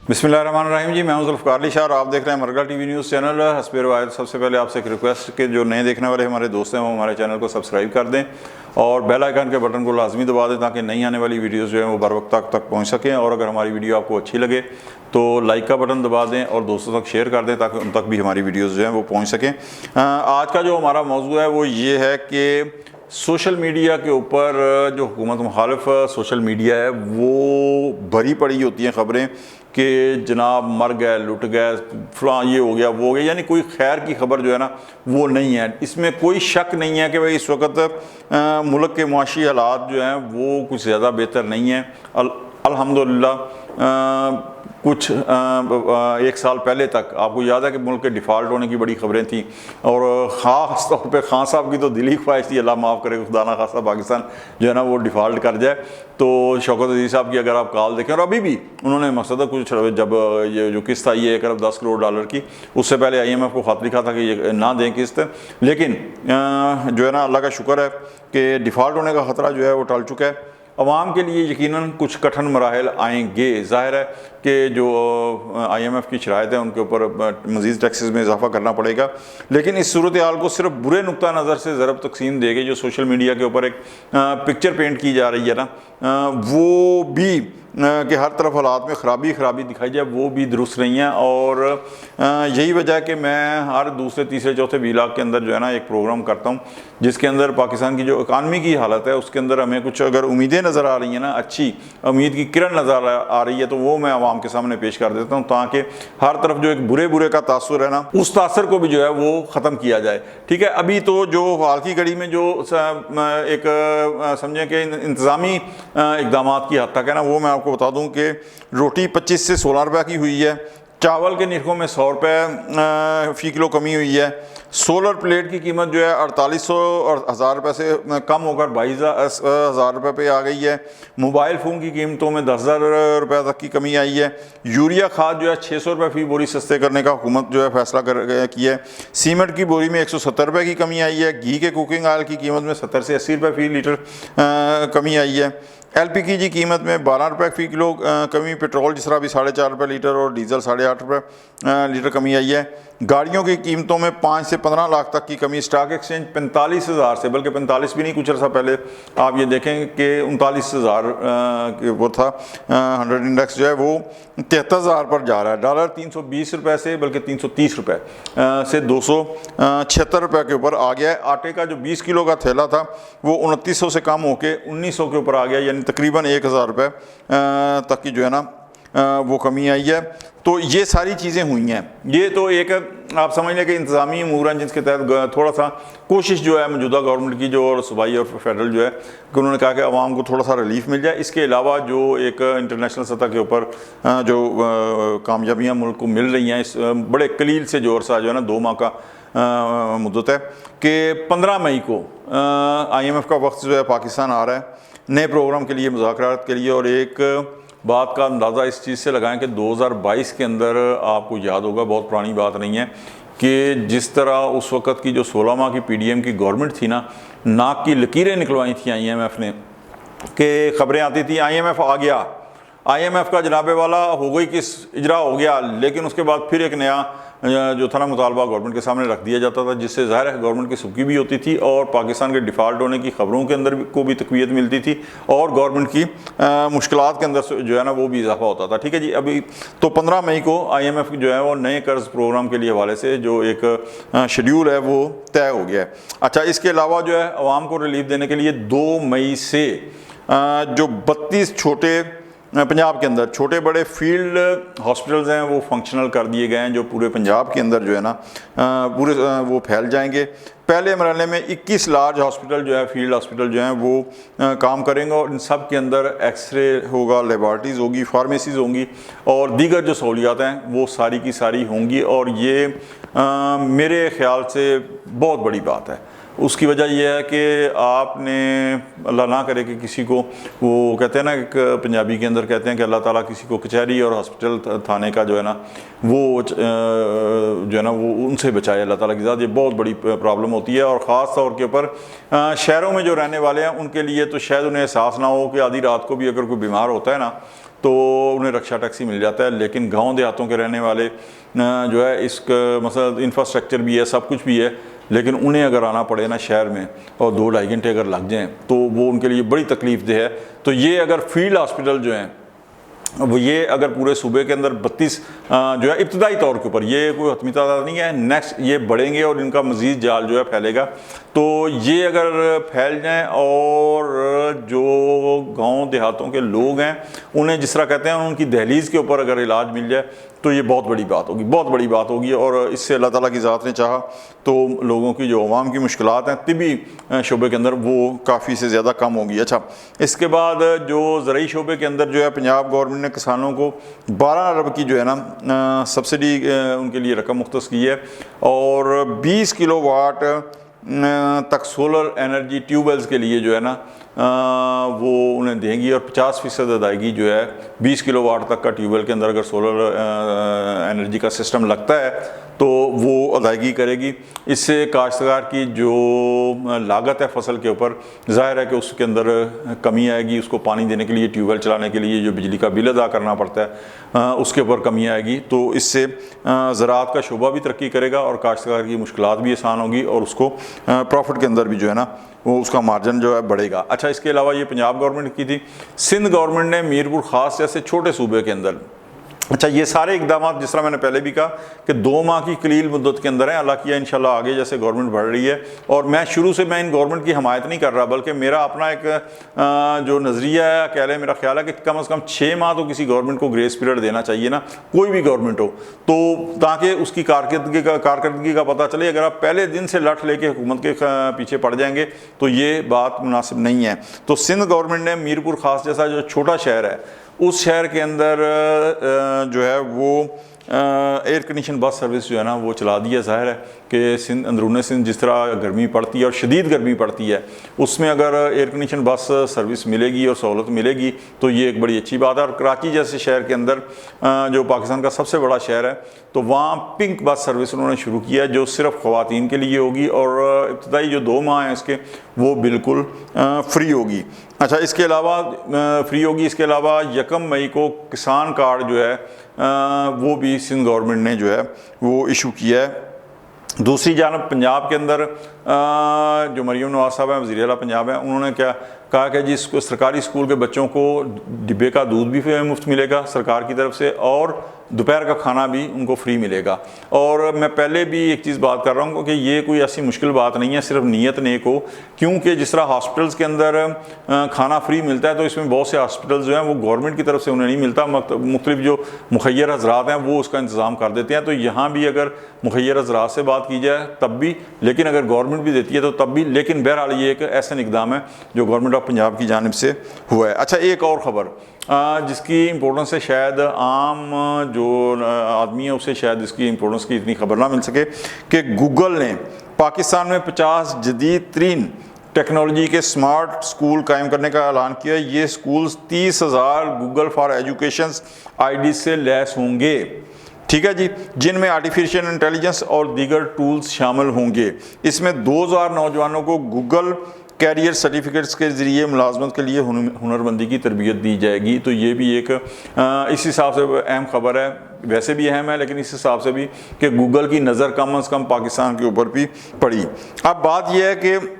बिस्मिल्लाहिर्रहमानिर्रहीम जी, मैं हूं ज़ुल्फ़िकार अली शाह और आप देख रहे हैं मरगा टीवी न्यूज़ चैनल। हस्बे रवायत सबसे पहले आपसे एक रिक्वेस्ट कि जो नए देखने वाले हमारे दोस्त हैं वो हमारे चैनल को सब्सक्राइब कर दें और बेल आइकन के बटन को लाजमी दबा दें ताकि नई आने वाली वीडियोज़ जो है वो बर वक्त तक पहुँच सकें। और अगर हमारी वीडियो आपको अच्छी लगे तो लाइक का बटन दबा दें और दोस्तों तक शेयर कर दें ताकि उन तक भी हमारी वीडियोज़ जो हैं वो पहुँच सकें। आज का जो हमारा मौजू है वो ये है कि सोशल मीडिया के ऊपर जो हुकूमत मुखालिफ सोशल मीडिया है वो भरी पड़ी होती हैं खबरें कि जनाब मर गए, लुट गए, फलां ये हो गया, वो हो गया, यानी कोई खैर की खबर जो है ना वो नहीं है। इसमें कोई शक नहीं है कि भाई इस वक्त मुल्क के मुआशी हालात जो हैं वो कुछ ज़्यादा बेहतर नहीं है। अल्हम्दुलिल्लाह कुछ एक साल पहले तक आपको याद है कि मुल्क के डिफ़ॉल्ट होने की बड़ी खबरें थी और ख़ास तौर पे खान साहब की तो दिली ख्वाहिश थी, अल्लाह माफ़ करे, खुदा ना खासा पाकिस्तान जो है ना वो डिफ़ॉल्ट कर जाए। तो शौकत अजीज़ साहब की अगर आप कॉल देखें, और अभी भी उन्होंने मकसद कुछ जब ये जो किस्त आई है $1 अरब 10 करोड़ की, उससे पहले IMF को ख़त लिखा था कि ये ना दें किस्त, लेकिन जो है ना अल्लाह का शुक्र है कि डिफ़ॉल्ट होने का ख़तरा जो है वो टल चुका है। अवाम के लिए यकीनन कुछ कठिन मराहल आएंगे। ज़ाहिर है कि जो IMF की शराइत है उनके ऊपर मज़ीद टैक्सेस में इजाफा करना पड़ेगा, लेकिन इस सूरत हाल को सिर्फ बुरे नुक्ता नज़र से ज़रब तकसीम देके जो सोशल मीडिया के ऊपर एक पिक्चर पेंट की जा रही है ना, वो भी कि हर तरफ हालात में ख़राबी दिखाई जाए, वो भी दुरुस्त नहीं है। और यही वजह है कि मैं हर दूसरे तीसरे चौथे व्लॉग के अंदर जो है ना एक प्रोग्राम करता हूँ जिसके अंदर पाकिस्तान की जो इकानमी की हालत है उसके अंदर हमें कुछ अगर उम्मीदें नज़र आ रही हैं ना, अच्छी उम्मीद की किरण नज़र आ रही है, तो वो मैं आवाम के सामने पेश कर देता हूँ ताकि हर तरफ जो एक बुरे का तासुर है ना उस तासर को भी जो है वो ख़त्म किया जाए। ठीक है, अभी तो जो हाल की घड़ी में जो एक समझें कि इंतज़ामी इक़दाम की हद तक है ना, वो मैं आपको बता दूं कि रोटी 25 से 16 रुपये की हुई है, चावल के निरखों में 100 रुपये फ़ी किलो कमी हुई है, सोलर प्लेट की कीमत जो है 4800 और 1000 रुपये से कम होकर 22,000 रुपये पे आ गई है। मोबाइल फ़ोन की कीमतों में 10,000 रुपये तक की कमी आई है। यूरिया खाद जो है 600 रुपये फ़ी बोरी सस्ते करने का हुकूमत जो है फैसला किया है। सीमेंट की बोरी में 170 रुपये की कमी आई है। घी के कुकिंग ऑयल की कीमत में 70 से 80 रुपये फ़ी लीटर कमी आई है। LPG की कीमत में 12 रुपये फ़ी किलो कमी, पेट्रोल जिस तरह भी 4.5 रुपये लीटर और डीजल 8.5 रुपये लीटर कमी आई है। गाड़ियों की कीमतों में 5 से 15 लाख तक की कमी। स्टॉक एक्सचेंज 45,000 से, बल्कि 45 भी नहीं, कुछ अर्सा पहले आप ये देखें कि 39,000 वो था 100 इंडेक्स जो है वो 73,000 पर जा रहा है। डॉलर 320 रुपये से बल्कि 330 रुपये से 276 रुपये के ऊपर आ गया है। आटे का जो 20 किलो का थैला था वो 2900 से कम होकर 1900 के ऊपर आ गया, यानी तकरीबन 1,000 रुपये तक की जो है ना वो कमी आई है। तो ये सारी चीज़ें हुई हैं। ये तो एक आप समझ लें कि इंतज़ामी अमूर हैं जिसके तहत थोड़ा सा कोशिश जो है मौजूदा गवर्नमेंट की जो और सूबाई और फेडरल जो है कि उन्होंने कहा कि आवाम को थोड़ा सा रिलीफ मिल जाए। इसके अलावा जो एक इंटरनेशनल सतह के ऊपर जो कामयाबियाँ मुल्क को मिल रही हैं, इस बड़े कलील से जो अरसा जो है ना 2 माह का मुद्दत है कि 15 मई को IMF का वक्त जो है पाकिस्तान आ रहा है नए प्रोग्राम के लिए, मुज़ाकरात के लिए। और एक बात का अंदाज़ा इस चीज़ से लगाएं कि 2022 के अंदर आपको याद होगा, बहुत पुरानी बात नहीं है, कि जिस तरह उस वक़्त की जो 16 माह की PDM की गवर्नमेंट थी ना, नाक की लकीरें निकलवाई थी IMF ने, कि ख़बरें आती थी IMF आ गया, IMF का जनाबे वाला हो गई किस इजरा हो गया, लेकिन उसके बाद फिर एक नया जो था ना मुतालबा गवर्नमेंट के सामने रख दिया जाता था, जिससे ज़ाहिर है गवर्नमेंट की सुबकी भी होती थी और पाकिस्तान के डिफ़ॉल्ट होने की ख़बरों के अंदर को भी तक़वियत मिलती थी और गवर्नमेंट की मुश्किलात के अंदर जो है ना वो भी इजाफा होता था। ठीक है जी, अभी तो 15 मई को IMF जो है वो नए कर्ज प्रोग्राम के लिए हवाले से जो एक शेड्यूल है वो तय हो गया है। अच्छा, इसके अलावा जो है आवाम को रिलीफ देने के लिए 2 मई से जो 32 छोटे पंजाब के अंदर छोटे बड़े फील्ड हॉस्पिटल्स हैं वो फंक्शनल कर दिए गए हैं, जो पूरे पंजाब के अंदर जो है ना पूरे वो फैल जाएंगे। पहले मरहले में 21 लार्ज हॉस्पिटल जो है, फील्ड हॉस्पिटल जो हैं वो काम करेंगे और इन सब के अंदर एक्सरे होगा, लेबॉर्ट्रीज़ होगी, फार्मेसीज़ होंगी और दीगर जो सहूलियात हैं वो सारी की सारी होंगी। और ये मेरे ख्याल से बहुत बड़ी बात है। उसकी वजह यह है कि आपने अल्लाह ना करे कि किसी को, वो कहते हैं ना एक पंजाबी के अंदर कहते हैं कि अल्लाह ताला किसी को कचहरी और हॉस्पिटल थाने का जो है ना वो जो है ना वो उनसे बचाए, अल्लाह ताला की ज़ात। ये बहुत बड़ी प्रॉब्लम होती है और ख़ास तौर के ऊपर शहरों में जो रहने वाले हैं उनके लिए तो शायद उन्हें एहसास ना हो कि आधी रात को भी अगर कोई बीमार होता है ना तो उन्हें रक्षा टैक्सी मिल जाता है। लेकिन गांव देहातों के रहने वाले जो है इसका मतलब इंफ्रास्ट्रक्चर भी है, सब कुछ भी है, लेकिन उन्हें अगर आना पड़े ना शहर में और 2-2.5 घंटे अगर लग जाएं तो वो उनके लिए बड़ी तकलीफ देह है। तो ये अगर फील्ड हॉस्पिटल जो हैं वो ये अगर पूरे सूबे के अंदर 32 जो है इब्तदाई तौर के ऊपर, ये कोई हतमी तादाद नहीं है, नेक्स्ट ये बढ़ेंगे और इनका मज़ीद जाल जो है फैलेगा। तो ये अगर फैल जाएं और जो गांव देहातों के लोग हैं उन्हें जिस तरह कहते हैं उनकी दहलीज़ के ऊपर अगर इलाज मिल जाए तो ये बहुत बड़ी बात होगी, बहुत बड़ी बात होगी। और इससे अल्लाह ताला की ज़ात ने चाहा तो लोगों की जो अवाम की मुश्किलात हैं तिबी शोबे के अंदर वो काफ़ी से ज़्यादा कम होगी। अच्छा, इसके बाद जो ज़रई शोबे के अंदर जो है पंजाब गवर्नमेंट ने किसानों को 12 अरब की जो है ना सब्सिडी उनके लिए रकम मुख्तस की है और 20 किलोवाट तक सोलर एनर्जी ट्यूबवेल्स के लिए जो है ना वो उन्हें देंगी और 50% अदायगी जो है 20 किलोवाट तक का ट्यूबवेल के अंदर अगर सोलर एनर्जी का सिस्टम लगता है तो वो अदायगी करेगी। इससे काश्तकार की जो लागत है फसल के ऊपर ज़ाहिर है कि उसके अंदर कमी आएगी, उसको पानी देने के लिए ट्यूबवेल चलाने के लिए जो बिजली का बिल अदा करना पड़ता है उसके ऊपर कमी आएगी। तो इससे ज़राअत का शोबा भी तरक्की करेगा और काश्तकार की मुश्किलात भी आसान होगी और उसको प्रॉफिट के अंदर भी जो है ना वो उसका मार्जिन जो है बढ़ेगा। अच्छा, इसके अलावा ये पंजाब गवर्नमेंट की थी। सिंध गवर्नमेंट ने मीरपुर ख़ास जैसे छोटे सूबे के अंदर, अच्छा ये सारे इकदाम जिस तरह मैंने पहले भी कहा कि 2 माह की कलील मुद्दत के अंदर है, अल्लाह किया इंशाल्लाह आगे जैसे गवर्नमेंट बढ़ रही है। और मैं शुरू से मैं इन गवर्नमेंट की हमायत नहीं कर रहा, बल्कि मेरा अपना एक जो नज़रिया है कह लें, मेरा ख्याल है कि कम से कम 6 माह तो किसी गवर्नमेंट को ग्रेस पीरियड देना चाहिए ना, कोई भी गवर्नमेंट हो, तो ताकि उसकी कारकर्दगी का पता चले। अगर आप पहले दिन से लठ लेके हुकूमत के पीछे पड़ जाएंगे तो ये बात मुनासिब नहीं है। तो सिंध गवर्नमेंट ने मीरपुर ख़ास जैसा जो छोटा शहर है उस शहर के अंदर जो है वो एयर कंडीशन बस सर्विस जो है ना वो चला दी है। ज़ाहिर है कि सिंध अंदरूनी सिंध जिस तरह गर्मी पड़ती है और शदीद गर्मी पड़ती है, उसमें अगर एयर कंडीशन बस सर्विस मिलेगी और सहूलत मिलेगी तो ये एक बड़ी अच्छी बात है। और कराची जैसे शहर के अंदर जो पाकिस्तान का सबसे बड़ा शहर है तो वहाँ पिंक बस सर्विस उन्होंने शुरू किया है जो सिर्फ ख़वातीन के लिए होगी और इब्तदाई जो 2 माह हैं इसके वो बिल्कुल फ्री होगी। अच्छा, इसके अलावा फ्री होगी। इसके अलावा 1 मई को किसान कार्ड जो है वो भी सिंध गवर्नमेंट ने जो है वो इशू किया है। दूसरी जानब पंजाब के अंदर जो मरियम नवाज साहब हैं वज़ीर आला पंजाब हैं, उन्होंने क्या कहा कि जी सरकारी स्कूल के बच्चों को डिब्बे का दूध भी मुफ्त मिलेगा सरकार की तरफ से और दोपहर का खाना भी उनको फ्री मिलेगा। और मैं पहले भी एक चीज़ बात कर रहा हूँ कि ये कोई ऐसी मुश्किल बात नहीं है, सिर्फ नीयत नेक हो। क्योंकि जिस तरह हॉस्पिटल्स के अंदर खाना फ्री मिलता है तो इसमें बहुत से हॉस्पिटल्स जो हैं वो गवर्नमेंट की तरफ से उन्हें नहीं मिलता, मुख्तलिफ जो मुखैर हज़रात हैं वो उसका इंतज़ाम कर देते हैं। तो यहाँ भी अगर मुखैर हज़रात से बात की जाए तब भी, लेकिन अगर गवर्नमेंट भी देती है तो तब भी। लेकिन बहरहाल ये एक ऐसा इकदाम है जो गवर्नमेंट ऑफ पंजाब की जानिब से हुआ है। अच्छा, एक और ख़बर जिसकी इम्पोर्टेंस है शायद आम जो आदमी है उसे शायद इसकी इम्पोर्टेंस की इतनी खबर ना मिल सके कि गूगल ने पाकिस्तान में 50 जदीद तरीन टेक्नोलॉजी के स्मार्ट स्कूल कायम करने का ऐलान किया। ये school 30,000 Google for education ID से लैस होंगे, ठीक है जी, जिनमें आर्टिफिशियल इंटेलिजेंस और दीगर टूल्स शामिल होंगे। इसमें 2000 नौजवानों को गूगल कैरियर सर्टिफिकेट्स के ज़रिए मुलाजमत के लिए हुनरमंदी की तरबियत दी जाएगी। तो ये भी एक इस हिसाब से अहम खबर है, वैसे भी अहम है लेकिन इस हिसाब से भी कि गूगल की नज़र कम से कम पाकिस्तान के ऊपर भी पड़ी। अब बात यह है कि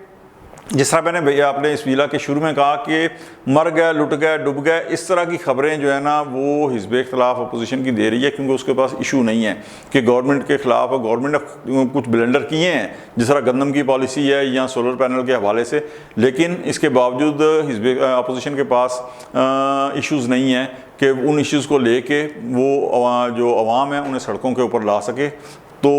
जिस तरह मैंने भैया आपने इस वीला के शुरू में कहा कि मर गए, लुट गए, डूब गए, इस तरह की खबरें जो है ना वो हिज़्ब इख्तिलाफ अपोजिशन की दे रही है, क्योंकि उसके पास इशू नहीं है कि गवर्नमेंट के ख़िलाफ़ गवर्नमेंट ने कुछ ब्लेंडर किए हैं जिस तरह गंदम की पॉलिसी है या सोलर पैनल के हवाले से, लेकिन इसके बावजूद हिज़्ब अपोजिशन के पास इशूज़ नहीं है कि उन इशूज़ को ले कर वो जो अवाम है उन्हें सड़कों के ऊपर ला सके। तो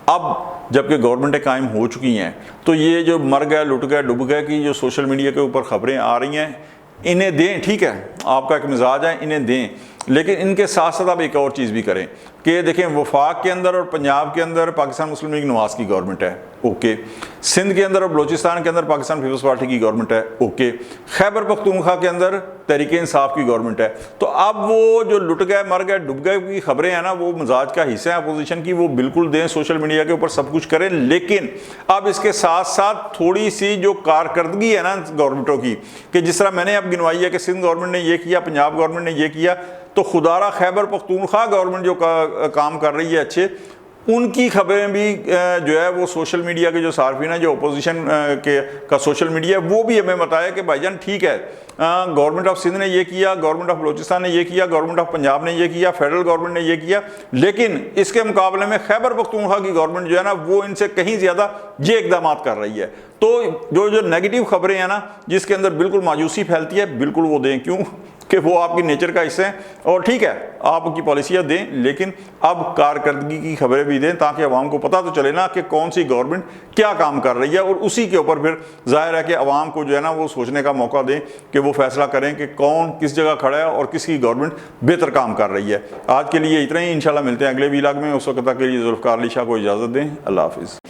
अब जबकि गवर्नमेंटें कायम हो चुकी हैं तो ये जो मर गए, लुट गए, डूब गए की जो सोशल मीडिया के ऊपर ख़बरें आ रही हैं इन्हें दें, ठीक है, आपका एक मिजाज है, इन्हें दें, लेकिन इनके साथ साथ आप एक और चीज़ भी करें कि देखें वफाक के अंदर और पंजाब के अंदर पाकिस्तान मुस्लिम लीग नवाज की गवर्नमेंट है, ओके। सिंध के अंदर और बलूचिस्तान के अंदर पाकिस्तान पीपल्स पार्टी की गवर्नमेंट है, ओके। खैबर पख्तूनख्वा के अंदर तहरीक इंसाफ की गवर्नमेंट है। तो अब वो जो लुट गए, मर गए, डूब गए की खबरें हैं ना, वो मजाज का हिस्सा है अपोजिशन की, वो बिल्कुल दें, सोशल मीडिया के ऊपर सब कुछ करें, लेकिन अब इसके साथ साथ थोड़ी सी जो कारकर्दगी है ना गवर्नमेंटों की, कि जिस तरह मैंने अब गिनवाई है कि सिंध गवर्नमेंट ने ये किया, पंजाब गवर्नमेंट ने ये किया, तो खुदारा खैबर पख्तूनख्वा गवर्नमेंट जो काम कर रही है अच्छे, उनकी खबरें भी जो है वो सोशल मीडिया के जो सार्फिन है, जो अपोजिशन का सोशल मीडिया, वो भी हमें बताया कि भाईजान ठीक है, गवर्नमेंट ऑफ सिंध ने ये किया, गवर्नमेंट ऑफ बलूचिस्तान ने ये किया, गवर्नमेंट ऑफ पंजाब ने ये किया, फेडरल गवर्नमेंट ने ये किया, लेकिन इसके मुकाबले में खैबर पख्तूनख्वा की गवर्नमेंट जो है ना, वो इनसे कहीं ज़्यादा ये इकदाम कर रही है। तो जो नेगेटिव खबरें हैं ना, जिसके अंदर बिल्कुल मायूसी फैलती है, बिल्कुल वो दें, क्यों कि वो आपकी नेचर का हिस्सा है। और ठीक है, आपकी पॉलिसियाँ दें, लेकिन अब कारकर्दगी की खबरें भी दें, ताकि अवाम को पता तो चले ना कि कौन सी गवर्नमेंट क्या काम कर रही है, और उसी के ऊपर फिर जाहिर है कि अवाम को जो है ना वो सोचने का मौका दें कि वो फैसला करें कि कौन किस जगह खड़ा है और किसकी गवर्नमेंट बेहतर काम कर रही है। आज के लिए इतना ही, इंशाल्लाह मिलते हैं अगले व्लॉग में। उस वक्त तक के लिए जुल्फ़िकार अली शाह को इजाज़त दें। अल्लाह हाफिज़।